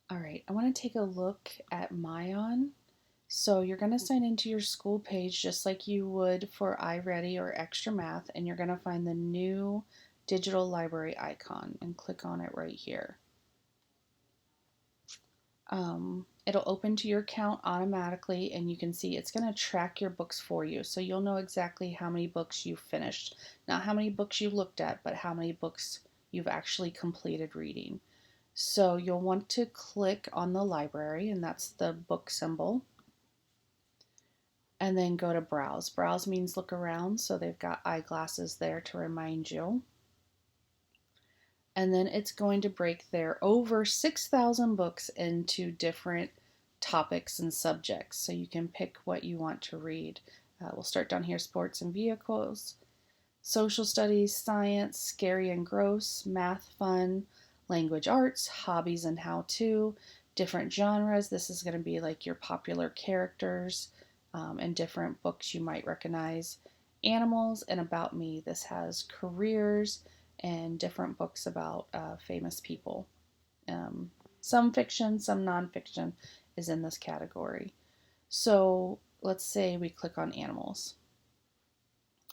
All right, I want to take a look at MyOn. So you're going to sign into your school page just like you would for iReady or Extra Math, and you're going to find the new digital library icon and click on it right here. It'll open to your account automatically, and you can see it's going to track your books for you. So you'll know exactly how many books you've finished. Not how many books you looked at, but how many books you've actually completed reading. So you'll want to click on the library, and that's the book symbol, and then go to browse. Browse means look around, so they've got eyeglasses there to remind you. And then it's going to break their over 6,000 books into different topics and subjects, so you can pick what you want to read. We'll start down here: sports and vehicles, social studies, science, scary and gross, math, fun, language arts, hobbies and how to, different genres. This is going to be like your popular characters and different books you might recognize. Animals and about me. This has careers and different books about famous people. Um, some fiction, some nonfiction is in this category. So let's say we click on animals.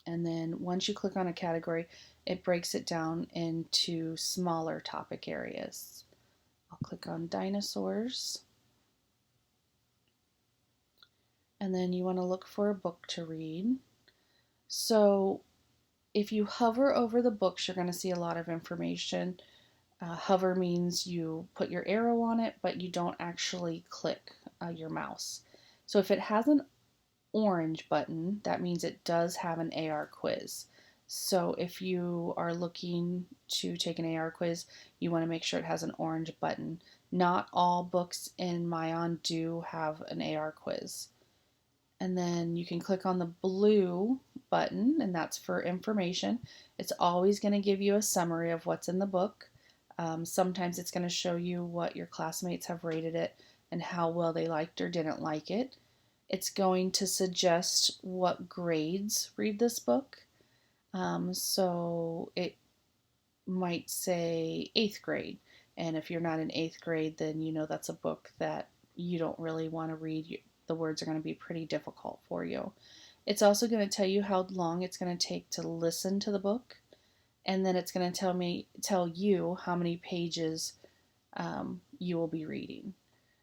And then once you click on a category, it breaks it down into smaller topic areas. I'll click on dinosaurs. And then you want to look for a book to read. So if you hover over the books, you're going to see a lot of information. Hover means you put your arrow on it, but you don't actually click your mouse. So if it has an orange button, that means it does have an AR quiz. So if you are looking to take an AR quiz, you want to make sure it has an orange button. Not all books in MyOn do have an AR quiz. And then you can click on the blue button, and that's for information. It's always going to give you a summary of what's in the book. Sometimes it's going to show you what your classmates have rated it and how well they liked or didn't like it. It's going to suggest what grades read this book. So it might say 8th grade. And if you're not in 8th grade, then you know that's a book that you don't really want to read. The words are going to be pretty difficult for you. It's also going to tell you how long it's going to take to listen to the book. And then it's going to tell you how many pages you will be reading.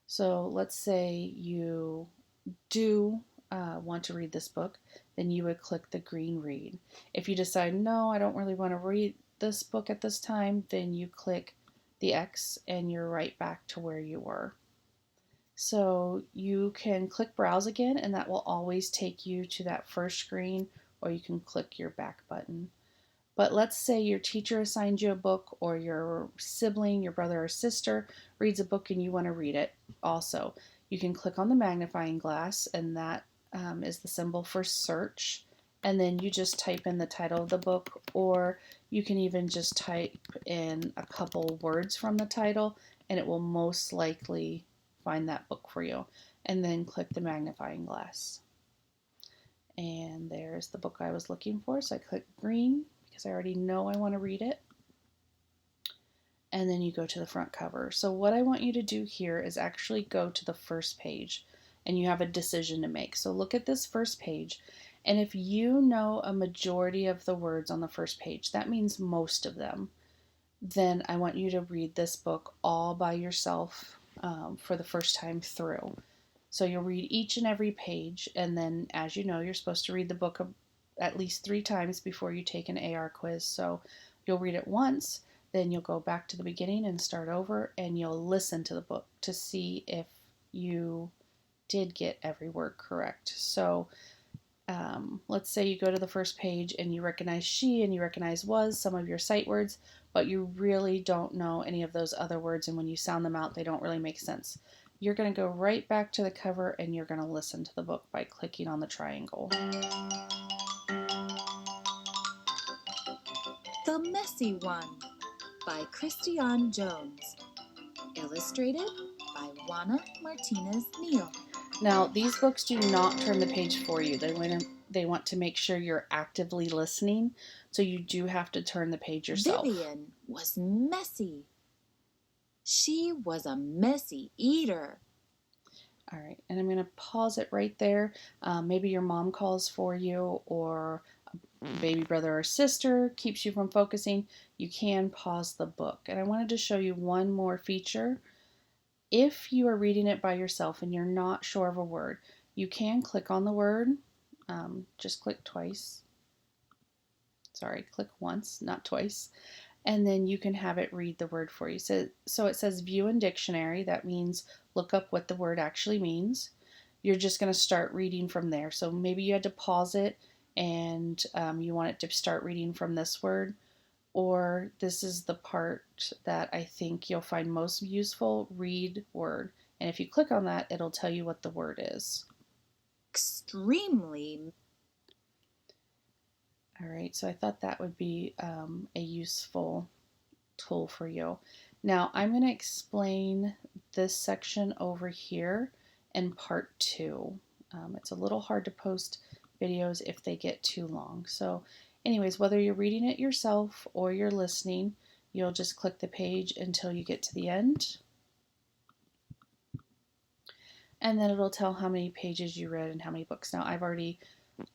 So let's say you do want to read this book, then you would click the green read. If you decide, no, I don't really want to read this book at this time, then you click the X and you're right back to where you were. So you can click browse again, and that will always take you to that first screen, or you can click your back button. But let's say your teacher assigns you a book, or your sibling, your brother or sister, reads a book and you want to read it also. You can click on the magnifying glass, and that is the symbol for search. And then you just type in the title of the book, or you can even just type in a couple words from the title, and it will most likely find that book for you. And then click the magnifying glass. And there's the book I was looking for, so I click green because I already know I want to read it. And then you go to the front cover. So what I want you to do here is actually go to the first page, and you have a decision to make. So look at this first page, and if you know a majority of the words on the first page, that means most of them, then I want you to read this book all by yourself for the first time through. So you'll read each and every page, and then, as you know, you're supposed to read the book at least 3 times before you take an AR quiz. So you'll read it once, then you'll go back to the beginning and start over, and you'll listen to the book to see if you did get every word correct. So let's say you go to the first page and you recognize she and you recognize was, some of your sight words, but you really don't know any of those other words, and when you sound them out, they don't really make sense. You're going to go right back to the cover, and you're going to listen to the book by clicking on the triangle. The Messy One by Christiane Jones. Illustrated by Juana Martinez Neal. Now, these books do not turn the page for you. They want to make sure you're actively listening, so you do have to turn the page yourself. Vivian was messy. She was a messy eater. All right, and I'm going to pause it right there. Maybe your mom calls for you, or a baby brother or sister keeps you from focusing. You can pause the book. And I wanted to show you one more feature. If you are reading it by yourself and you're not sure of a word, you can click on the word. Just click twice. Sorry, click once, not twice. And then you can have it read the word for you. So it says view in dictionary. That means look up what the word actually means. You're just going to start reading from there. So maybe you had to pause it and you want it to start reading from this word, or this is the part that I think you'll find most useful, read word. And if you click on that, it'll tell you what the word is. Extremely. All right, so I thought that would be a useful tool for you. Now I'm going to explain this section over here in part 2. It's a little hard to post videos if they get too long. So anyways, whether you're reading it yourself or you're listening, you'll just click the page until you get to the end. And then it'll tell how many pages you read and how many books. Now I've already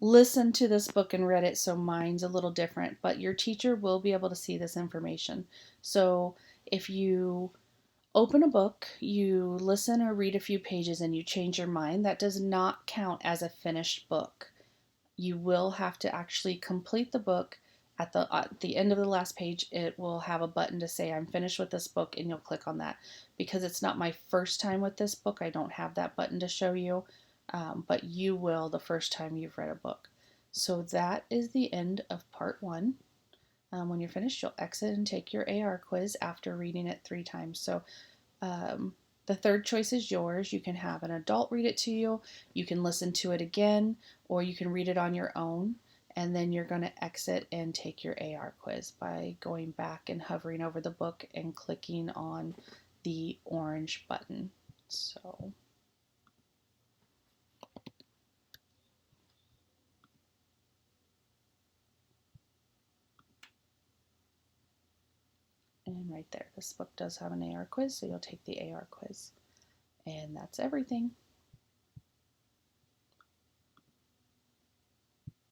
listened to this book and read it, so mine's a little different, but your teacher will be able to see this information. So if you open a book, you listen or read a few pages, and you change your mind, that does not count as a finished book. You will have to actually complete the book. At the end of the last page, it will have a button to say I'm finished with this book, and you'll click on that. Because it's not my first time with this book, I don't have that button to show you, but you will the first time you've read a book. So that is the end of part 1. When you're finished, you'll exit and take your AR quiz after reading it 3 times. So um, the third choice is yours. You can have an adult read it to you, you can listen to it again, or you can read it on your own. And then you're going to exit and take your AR quiz by going back and hovering over the book and clicking on the orange button. So, and right there, this book does have an AR quiz, so you'll take the AR quiz. And that's everything.